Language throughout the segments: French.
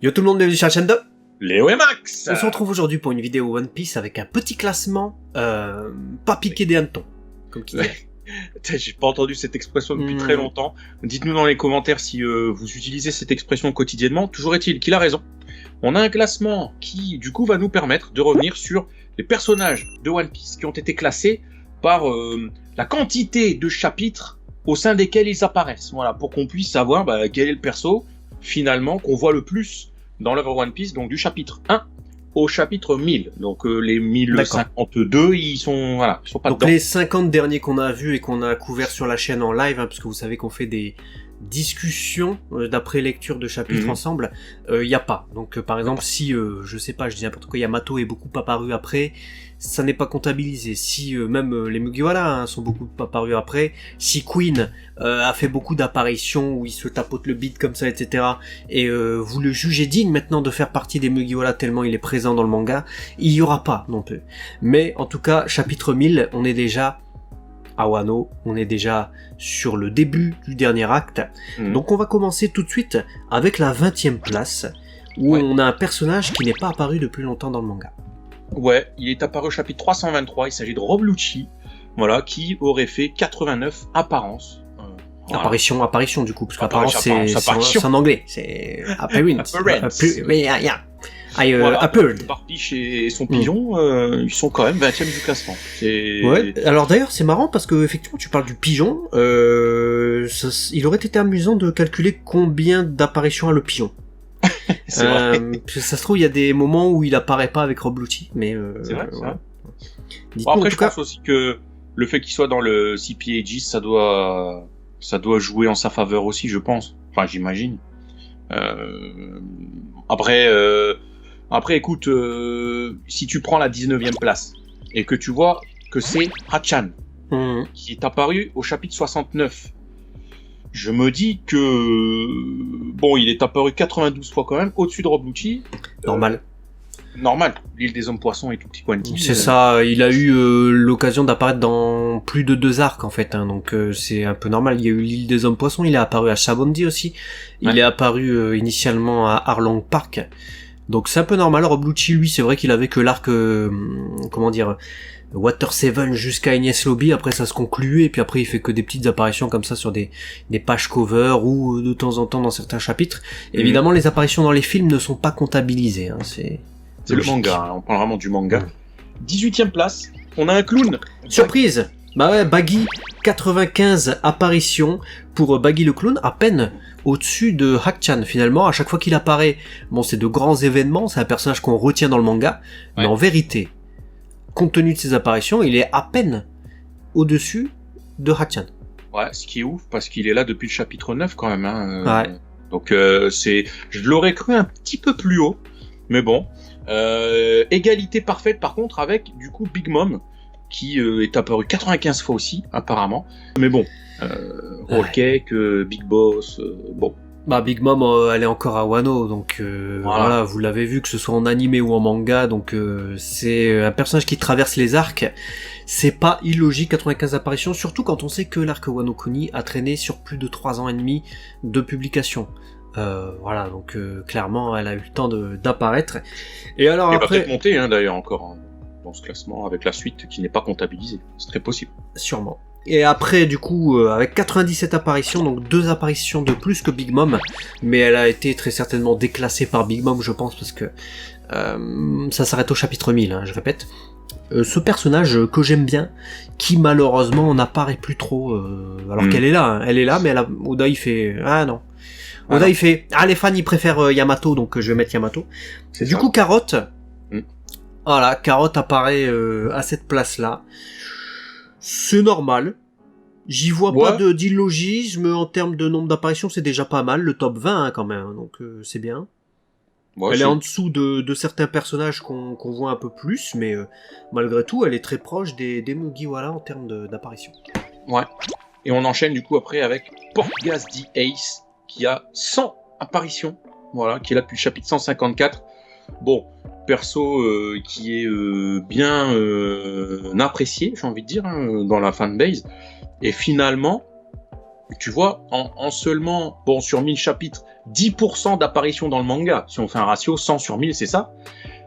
Yo tout le monde, bienvenue sur la chaîne de Léo et Max. On se retrouve aujourd'hui pour une vidéo One Piece avec un petit classement pas piqué des hannetons, comme qui dit. J'ai pas entendu cette expression depuis très longtemps. Dites-nous dans les commentaires si vous utilisez cette expression quotidiennement. Toujours est-il qu'il a raison. On a un classement qui, du coup, va nous permettre de revenir sur les personnages de One Piece qui ont été classés par la quantité de chapitres au sein desquels ils apparaissent. Voilà, pour qu'on puisse savoir quel est le perso, finalement, qu'on voit le plus dans l'œuvre One Piece, donc du chapitre 1 au chapitre 1000. Donc les 1052, ils sont pas donc dedans. Les 50 derniers qu'on a vus et qu'on a couverts sur la chaîne en live, parce que vous savez qu'on fait des discussions d'après lecture de chapitres ensemble, il y a pas. Donc par exemple, si je sais pas, je dis n'importe quoi, Yamato est beaucoup apparu après, ça n'est pas comptabilisé. Si même les Mugiwara sont beaucoup apparus après, si Queen a fait beaucoup d'apparitions où il se tapote le beat comme ça, etc. et vous le jugez digne maintenant de faire partie des Mugiwara tellement il est présent dans le manga, il y aura pas non plus. Mais en tout cas, chapitre 1000, on est déjà à Wano, on est déjà sur le début du dernier acte. Donc on va commencer tout de suite avec la 20e place, où on a un personnage qui n'est pas apparu depuis longtemps dans le manga. Ouais, il est apparu au chapitre 323, il s'agit de Rob Lucci, voilà, qui aurait fait 89 apparences. Voilà. Apparition du coup, parce qu'apparence c'est en anglais, c'est appearance. Voilà, appeared. Barbiche et son pigeon, ils sont quand même 20e du classement. Ouais, alors d'ailleurs c'est marrant parce que effectivement tu parles du pigeon, il aurait été amusant de calculer combien d'apparitions a le pigeon. C'est vrai. Ça se trouve il y a des moments où il apparaît pas avec Rob Lucci, mais c'est vrai, c'est vrai. Bon, après je pense aussi que le fait qu'il soit dans le CPAG, ça doit jouer en sa faveur aussi, je pense. Enfin, j'imagine. Après, écoute, si tu prends la 19e place et que tu vois que c'est Hachan qui est apparu au chapitre 69, je me dis que bon, il est apparu 92 fois quand même, au-dessus de Rob Lucci. Normal, l'île des hommes poissons et tout petit One Piece. C'est ça, il a eu l'occasion d'apparaître dans plus de 2 arcs en fait, donc c'est un peu normal. Il y a eu l'île des hommes poissons, il est apparu à Shabondi aussi, il est apparu initialement à Arlong Park, donc c'est un peu normal. Rob Lucci, lui, c'est vrai qu'il avait que l'arc, Water 7 jusqu'à Enies Lobby, après ça se concluait, et puis après il fait que des petites apparitions comme ça sur des pages cover ou de temps en temps dans certains chapitres. Évidemment, les apparitions dans les films ne sont pas comptabilisées, c'est le manga, on parle vraiment du manga. 18e place, on a un clown. Surprise! Bah ouais, Baggy, 95 apparitions pour Baggy le clown, à peine au-dessus de Hack-chan finalement. À chaque fois qu'il apparaît, bon, c'est de grands événements, c'est un personnage qu'on retient dans le manga, mais en vérité, compte tenu de ses apparitions, il est à peine au-dessus de Hack-chan. Ouais, ce qui est ouf, parce qu'il est là depuis le chapitre 9 quand même. Donc je l'aurais cru un petit peu plus haut, mais bon. Égalité parfaite par contre avec du coup Big Mom qui est apparu 95 fois aussi apparemment, mais bon, Whole Cake, Big Boss, bon. Bah Big Mom elle est encore à Wano, donc voilà, vous l'avez vu que ce soit en animé ou en manga, donc c'est un personnage qui traverse les arcs. C'est pas illogique 95 apparitions, surtout quand on sait que l'arc Wano Kuni a traîné sur plus de 3 ans et demi de publication. Voilà, donc clairement elle a eu le temps d'apparaître. Et alors elle après, va peut-être monter d'ailleurs encore dans ce classement avec la suite qui n'est pas comptabilisée, c'est très possible. Sûrement. Et après du coup avec 97 apparitions, donc 2 apparitions de plus que Big Mom, mais elle a été très certainement déclassée par Big Mom, je pense, parce que ça s'arrête au chapitre 1000, je répète. Ce personnage que j'aime bien, qui malheureusement n'apparaît plus trop, alors qu'elle est là, mais Oda il fait non. Oda il fait les fans ils préfèrent Yamato, donc je vais mettre Yamato. Du coup Carotte, voilà, Carotte apparaît à cette place là. C'est normal. J'y vois pas d'illogisme en termes de nombre d'apparitions, c'est déjà pas mal, le top 20 quand même, donc c'est bien. Elle est en dessous de certains personnages qu'on voit un peu plus, mais malgré tout, elle est très proche des Mugiwara en termes d'apparition. Ouais. Et on enchaîne du coup après avec Portgas the Ace, qui a 100 apparitions, voilà, qui est là depuis le chapitre 154. Bon, perso qui est bien apprécié, j'ai envie de dire, dans la fanbase. Et finalement, tu vois, en seulement, bon, sur 1000 chapitres, 10% d'apparitions dans le manga, si on fait un ratio 100 sur 1000, c'est ça,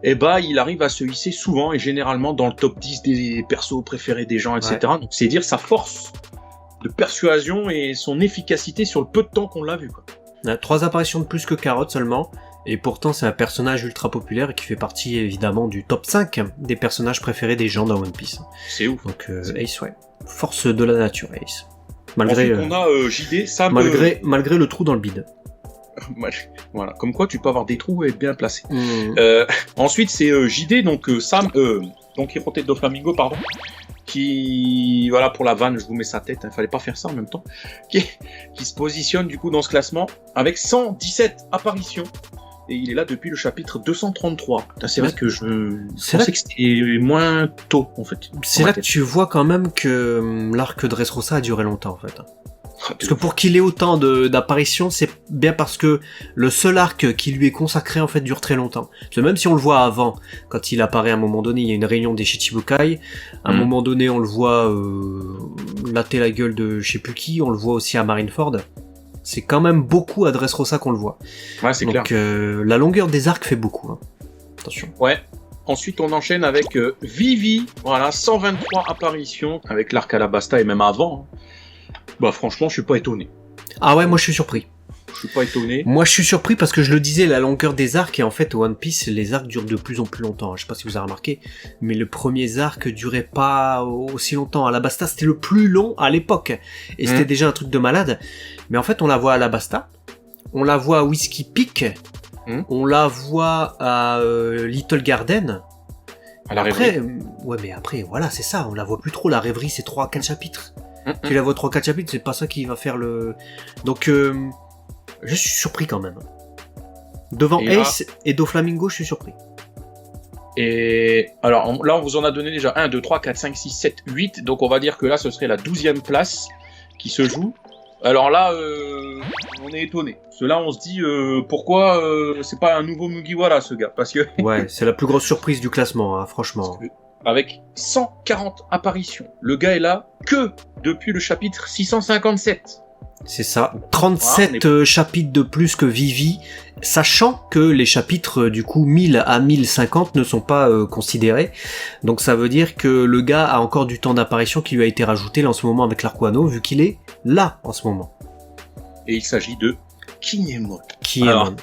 et bah, il arrive à se hisser souvent et généralement dans le top 10 des persos préférés des gens, etc. Ouais. Donc, c'est dire sa force de persuasion et son efficacité sur le peu de temps qu'on l'a vu, quoi. Il a 3 apparitions de plus que Carotte seulement, et pourtant c'est un personnage ultra populaire qui fait partie évidemment du top 5 des personnages préférés des gens dans One Piece. C'est ouf. Donc Ace, ouais. Force de la nature, Ace. Malgré, ensuite, on a JD, Sam... malgré le trou dans le bide. Voilà, comme quoi tu peux avoir des trous et être bien placé. Ensuite, c'est JD, donc Sam... donc Hirote Doflamingo, pardon. Qui, voilà, pour la vanne, je vous mets sa tête, hein, fallait pas faire ça en même temps, qui se positionne du coup dans ce classement avec 117 apparitions, et il est là depuis le chapitre 233. C'est vrai que je pensais que c'était moins tôt, en fait. C'est là que tu vois quand même que l'arc de Dressrosa a duré longtemps, en fait. Parce que pour qu'il ait autant d'apparitions, c'est bien parce que le seul arc qui lui est consacré en fait dure très longtemps. Parce que même si on le voit avant, quand il apparaît à un moment donné, il y a une réunion des Shichibukai, à un moment donné on le voit latter la gueule de je sais plus qui, on le voit aussi à Marineford. C'est quand même beaucoup à Dressrosa qu'on le voit. Ouais, c'est clair. Donc la longueur des arcs fait beaucoup. Hein. Attention. Ouais. Ensuite, on enchaîne avec Vivi, voilà, 123 apparitions avec l'arc Alabasta et même avant. Hein. Bah franchement, je suis pas étonné. Ah ouais, moi je suis surpris. Je suis pas étonné. Moi je suis surpris parce que je le disais, la longueur des arcs, et en fait One Piece, les arcs durent de plus en plus longtemps. Je sais pas si vous avez remarqué, mais le premier arc durait pas aussi longtemps. Alabasta, c'était le plus long à l'époque. Et c'était déjà un truc de malade. Mais en fait, on la voit à Alabasta, on la voit à Whiskey Peak, on la voit à Little Garden. À la après, rêverie. Ouais, mais après, voilà, c'est ça, on la voit plus trop. La rêverie, c'est 3-4 chapitres. Tu la vois 3-4 chapitres, c'est pas ça qui va faire le... Donc, je suis surpris quand même. Devant Ace et Doflamingo, je suis surpris. Et alors, là, on vous en a donné déjà 1, 2, 3, 4, 5, 6, 7, 8. Donc, on va dire que là, ce serait la 12e place qui se joue. Alors là, on est étonné. Parce que là, on se dit, pourquoi c'est pas un nouveau Mugiwara, ce gars? Parce que... Ouais, c'est la plus grosse surprise du classement, hein, franchement. Avec 140 apparitions. Le gars est là que depuis le chapitre 657. C'est ça. 37 chapitres de plus que Vivi, sachant que les chapitres du coup 1000 à 1050 ne sont pas considérés. Donc ça veut dire que le gars a encore du temps d'apparition qui lui a été rajouté là en ce moment avec l'Arc Wano, vu qu'il est là en ce moment. Et il s'agit de Kinemon. Kinemon.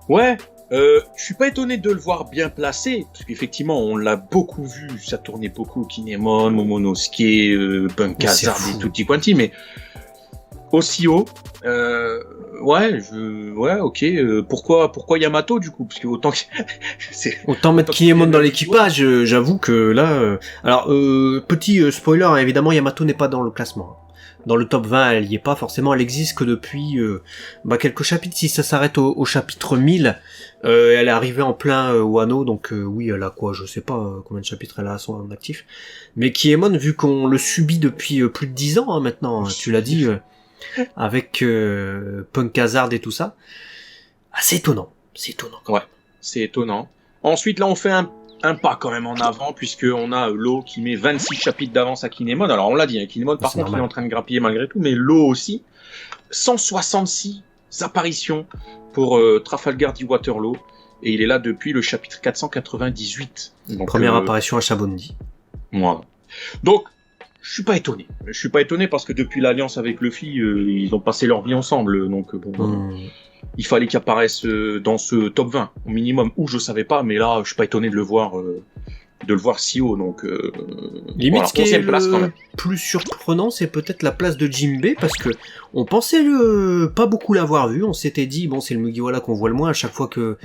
Ouais. Je suis pas étonné de le voir bien placé, parce qu'effectivement, on l'a beaucoup vu, ça tournait beaucoup, Kinemon, Momonosuke, Punk Hazard et Tutti Quanti, mais aussi haut, ok, pourquoi Yamato, du coup, parce que autant mettre Kinemon dans l'équipage, j'avoue que là, alors, petit spoiler, évidemment, Yamato n'est pas dans le classement. Dans le top 20, elle y est pas forcément, elle existe que depuis quelques chapitres. Si ça s'arrête au chapitre 1000, elle est arrivée en plein Wano, donc oui, elle a quoi, je sais pas combien de chapitres elle a à son actif. Mais Kinemon, vu qu'on le subit depuis plus de 10 ans maintenant, tu l'as dit, avec Punk Hazard et tout ça, c'est étonnant. C'est étonnant. Ouais, c'est étonnant. Ensuite, là, on fait un pas quand même en avant, puisqu'on a Law qui met 26 chapitres d'avance à Kinemon. Alors on l'a dit, hein, Kinemon par contre il est en train de grappiller malgré tout, mais Law aussi. 166 apparitions pour Trafalgar D. Waterloo, et il est là depuis le chapitre 498. Donc, première apparition à Chabondi. Voilà. Donc, je suis pas étonné. Je suis pas étonné parce que depuis l'alliance avec Luffy, ils ont passé leur vie ensemble, donc bon... Il fallait qu'il apparaisse dans ce top 20 au minimum, où je savais pas, mais là je suis pas étonné de le voir si haut, donc limite, ce qui est le plus surprenant, c'est peut-être la place de Jinbei, parce que on pensait pas beaucoup l'avoir vu, on s'était dit bon, c'est le Mugiwara qu'on voit le moins à chaque fois que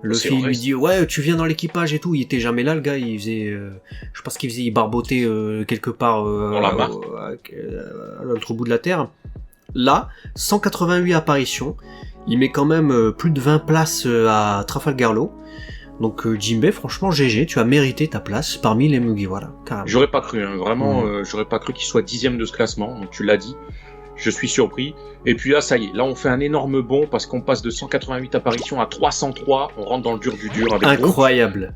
Luffy lui dit ouais, tu viens dans l'équipage et tout, il était jamais là, le gars, il faisait je sais pas ce qu'il faisait, il barbotait quelque part à l'autre bout de la terre. Là, 188 apparitions, il met quand même plus de 20 places à Trafalgar Law. Donc Jinbei, franchement GG, tu as mérité ta place parmi les Mugiwara. Carrément. J'aurais pas cru, hein, vraiment, j'aurais pas cru qu'il soit 10e de ce classement, donc tu l'as dit, je suis surpris. Et puis là, ça y est, là on fait un énorme bond, parce qu'on passe de 188 apparitions à 303, on rentre dans le dur du dur avec incroyable.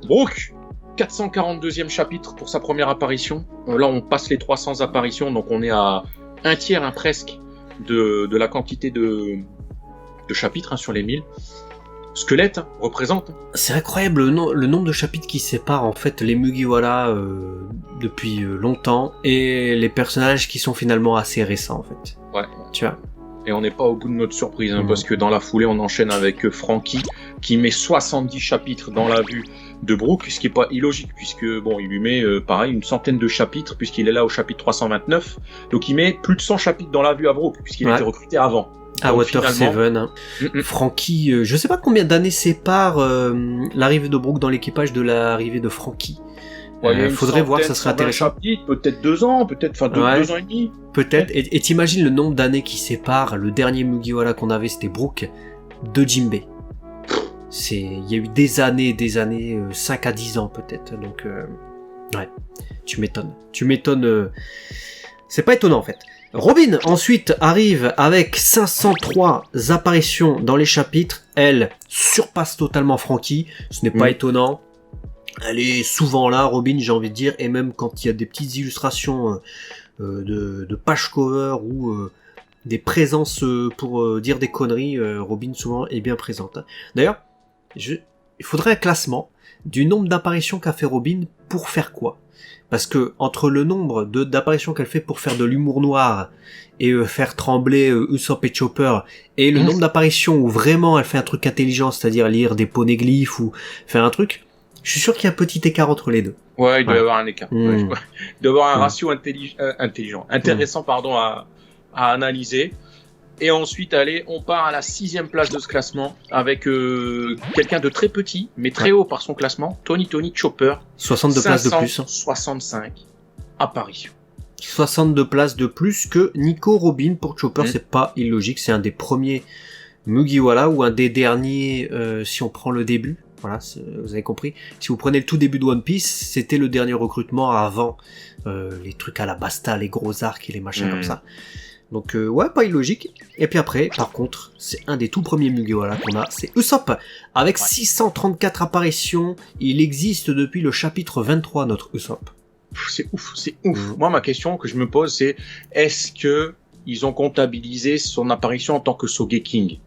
Brook, 442e chapitre pour sa première apparition. Là on passe les 300 apparitions, donc on est à un tiers, presque, de la quantité de chapitres sur les 1000. Squelette représente. C'est incroyable le nombre de chapitres qui séparent en fait les Mugiwara depuis longtemps et les personnages qui sont finalement assez récents en fait. Ouais. Tu vois. Et on n'est pas au bout de notre surprise, parce que dans la foulée, on enchaîne avec Franky, qui met 70 chapitres dans la vue de Brook, ce qui est pas illogique, puisque bon, il lui met pareil une centaine de chapitres, puisqu'il est là au chapitre 329, donc il met plus de 100 chapitres dans la vue à Brook, puisqu'il était recruté avant. À Water 7, hein. Franky, je sais pas combien d'années sépare l'arrivée de Brook dans l'équipage de l'arrivée de Franky. Faudrait voir, ça serait intéressant. Chapitres, peut-être 2 ans, peut-être, 2 ans et demi. Peut-être, et t'imagines le nombre d'années qui séparent le dernier Mugiwara qu'on avait, c'était Brook, de Jinbei. Il y a eu des années, 5 à 10 ans peut-être, donc ouais, tu m'étonnes, c'est pas étonnant en fait. Robin ensuite arrive avec 503 apparitions dans les chapitres, elle surpasse totalement Franky, ce n'est pas étonnant. Elle est souvent là, Robin, j'ai envie de dire, et même quand il y a des petites illustrations de page cover ou des présences pour dire des conneries, Robin souvent est bien présente. D'ailleurs, il faudrait un classement du nombre d'apparitions qu'a fait Robin pour faire quoi ? Parce que entre le nombre d'apparitions qu'elle fait pour faire de l'humour noir et faire trembler Usopp et Chopper, et le nombre d'apparitions où vraiment elle fait un truc intelligent, c'est-à-dire lire des poneglyphes ou faire un truc, je suis sûr qu'il y a un petit écart entre les deux. Ouais, il doit y avoir un écart. Il doit y avoir un ratio intéressant à analyser. Et ensuite, allez, on part à la 6e place de ce classement avec quelqu'un de très petit, mais très haut par son classement, Tony Chopper. 62 places de plus. 65 apparitions. 62 places de plus que Nico Robin pour Chopper, c'est pas illogique, c'est un des premiers Mugiwara ou un des derniers si on prend le début. Voilà, vous avez compris. Si vous prenez le tout début de One Piece, c'était le dernier recrutement avant les trucs à la Basta, les gros arcs et les machins comme ça. Donc ouais, pas illogique. Et puis après, par contre, c'est un des tout premiers Mugiwara qu'on a, c'est Usopp. Avec 634 apparitions, il existe depuis le chapitre 23, notre Usopp. C'est ouf. Moi, ma question que je me pose, c'est est-ce que ils ont comptabilisé son apparition en tant que Sogeking ?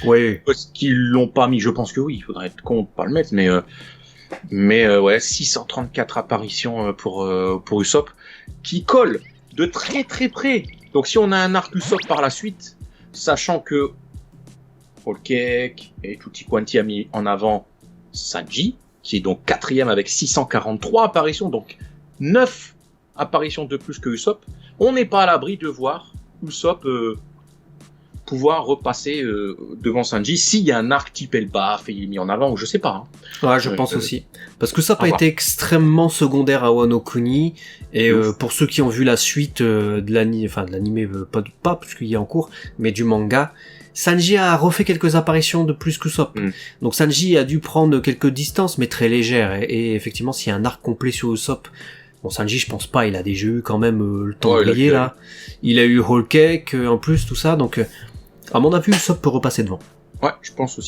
Oui. Est-ce qu'ils l'ont pas mis ? Je pense que oui, il faudrait être con de pas le mettre, mais ouais, 634 apparitions pour Usopp, qui colle de très très près. Donc si on a un arc Usopp par la suite, sachant que Whole Cake et Tutti Quanti a mis en avant Sanji, qui est donc 4e avec 643 apparitions, donc 9 apparitions de plus que Usopp, on n'est pas à l'abri de voir Usopp pouvoir repasser devant Sanji s'il y a un arc type Elbaf et il est mis en avant, ou je sais pas. Ouais, je pense aussi. Parce que ça a été extrêmement secondaire à Wano Kuni, et pour ceux qui ont vu la suite de l'anime, pas parce qu'il y a en cours, mais du manga, Sanji a refait quelques apparitions de plus qu'Usopp. Donc Sanji a dû prendre quelques distances, mais très légères, et effectivement, s'il y a un arc complet sur Usopp, bon, Sanji, je pense pas, il a déjà eu quand même le temps de briller, là. Il a eu Whole Cake, en plus, tout ça, donc, à mon avis, Usopp peut repasser devant. Ouais, je pense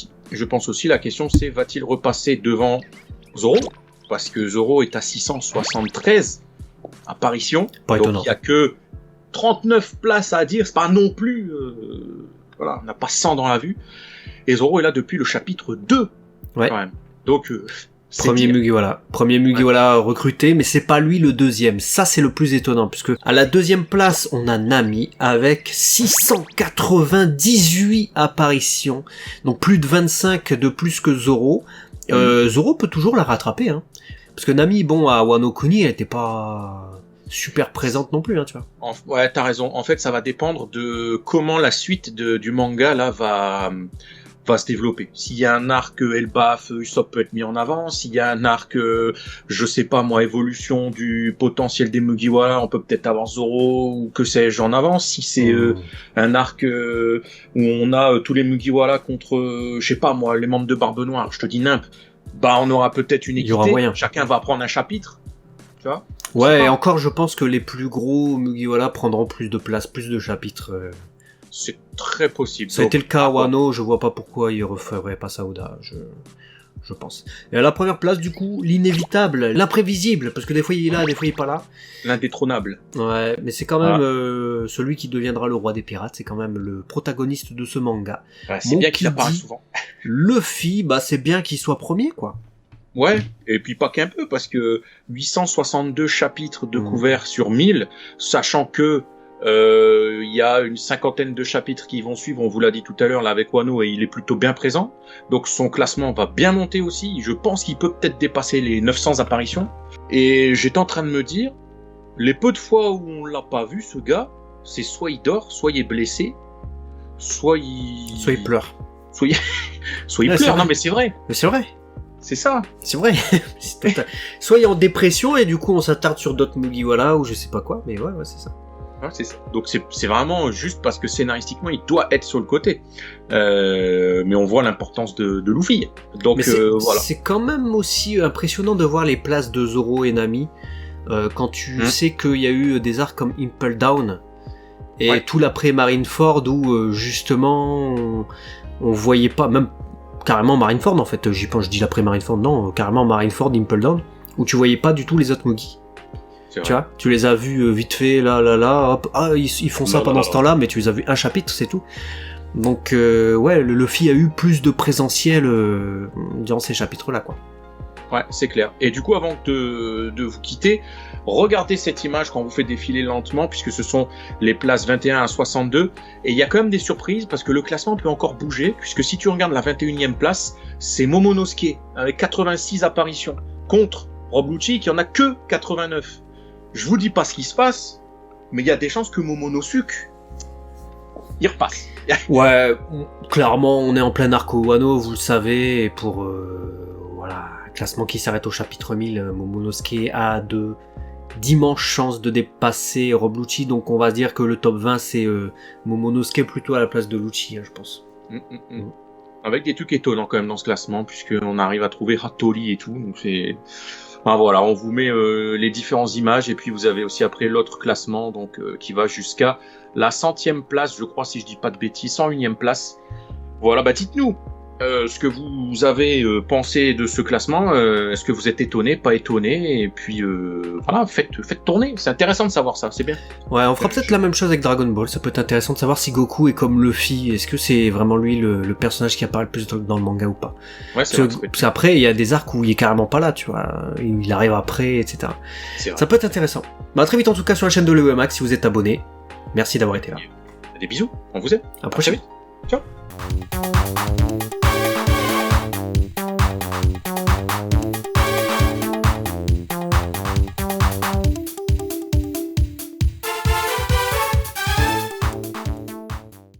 aussi. La question, c'est, va-t-il repasser devant Zoro ? Parce que Zoro est à 673 apparitions. Pas étonnant. Donc, il y a que 39 places à dire. C'est pas non plus, voilà, on n'a pas 100 dans la vue. Et Zoro est là depuis le chapitre 2. Ouais. Quand même. Donc, Premier Mugiwara recruté, mais c'est pas lui le deuxième. Ça, c'est le plus étonnant, puisque à la 2e place, on a Nami avec 698 apparitions, donc plus de 25 de plus que Zoro. Zoro peut toujours la rattraper, hein, parce que Nami, bon, à Wano Kuni, elle était pas super présente non plus, hein, tu vois. Ouais, t'as raison. En fait, ça va dépendre de comment la suite du manga là va se développer. S'il y a un arc Elbaf, Usopp peut être mis en avant. S'il y a un arc, je sais pas moi, évolution du potentiel des Mugiwara, on peut peut-être avoir Zoro ou que sais-je en avant. Si c'est un arc où on a tous les Mugiwara contre, je sais pas moi, les membres de Barbe Noire, je te dis nimp, bah on aura peut-être une équité. Il y aura moyen. Chacun va prendre un chapitre, tu vois. Ouais, et encore, je pense que les plus gros Mugiwara prendront plus de place, plus de chapitres. C'est très possible. Ça a été le cas à Wano, je vois pas pourquoi il referait pas Sauda. je pense. Et à la première place, du coup, l'inévitable, l'imprévisible, parce que des fois il est là, des fois il est pas là. L'indétrônable. Ouais, mais c'est quand même celui qui deviendra le roi des pirates, c'est quand même le protagoniste de ce manga. Ouais, c'est bien qu'il apparaît souvent. Luffy, bah c'est bien qu'il soit premier, quoi. Ouais, et puis pas qu'un peu, parce que 862 chapitres de couverts sur 1000, sachant que il y a une cinquantaine de chapitres qui vont suivre, on vous l'a dit tout à l'heure là avec Wano, et il est plutôt bien présent, donc son classement va bien monter aussi. Je pense qu'il peut peut-être dépasser les 900 apparitions, et j'étais en train de me dire, les peu de fois où on l'a pas vu, ce gars, c'est soit il dort, soit il est blessé, soit il pleure. Soit il pleure, non mais c'est vrai. Mais c'est vrai. C'est ça. C'est vrai. Soit il est en dépression et du coup on s'attarde sur d'autres Mugiwara ou je sais pas quoi, mais ouais, c'est ça. Ouais, c'est ça. Donc c'est vraiment juste parce que scénaristiquement il doit être sur le côté. Mais on voit l'importance de Luffy. Donc voilà. C'est quand même aussi impressionnant de voir les places de Zoro et Nami quand tu sais qu'il y a eu des arcs comme Impel Down et tout l'après Marineford où justement on voyait pas, même carrément Marineford en fait, j'y pense, je dis l'après Marineford, non, carrément Marineford, Impel Down, où tu voyais pas du tout les autres Mugi. Tu vois, tu les as vus vite fait, là, hop, ils font ça pendant ce temps-là, mais tu les as vus un chapitre, c'est tout. Donc, ouais, le Luffy a eu plus de présentiel durant ces chapitres-là, quoi. Ouais, c'est clair. Et du coup, avant de vous quitter, regardez cette image quand vous faites défiler lentement, puisque ce sont les places 21 à 62. Et il y a quand même des surprises, parce que le classement peut encore bouger, puisque si tu regardes la 21e place, c'est Momonosuke, avec 86 apparitions, contre Rob Lucci, qui en a que 89. Je vous dis pas ce qui se passe, mais il y a des chances que Momonosuke, il repasse. Ouais, clairement, on est en plein arc Wano, vous le savez, et pour... voilà, classement qui s'arrête au chapitre 1000, Momonosuke a d'immenses chances de dépasser Rob Lucci, donc on va dire que le top 20 c'est Momonosuke plutôt à la place de Lucci, je pense. Avec des trucs étonnants quand même dans ce classement, puisqu'on arrive à trouver Hattori et tout, donc c'est... Enfin, voilà, on vous met les différentes images, et puis vous avez aussi après l'autre classement, donc qui va jusqu'à la 100e place, je crois, si je dis pas de bêtises, 101e place. Voilà, bah dites-nous ce que vous avez pensé de ce classement. Est-ce que vous êtes étonné, pas étonné? Et puis voilà, faites tourner. C'est intéressant de savoir ça, c'est bien. Ouais, on fera peut-être la même chose avec Dragon Ball. Ça peut être intéressant de savoir si Goku est comme Luffy. Est-ce que c'est vraiment lui le personnage qui apparaît le plus dans le manga ou pas? Ouais, c'est vrai. Parce qu'après, il y a des arcs où il est carrément pas là, tu vois. Il arrive après, etc. Ça peut être intéressant. Bah, à très vite en tout cas sur la chaîne de l'EUMAX si vous êtes abonné. Merci d'avoir été là. Des bisous, on vous aime. À la prochaine. Ciao.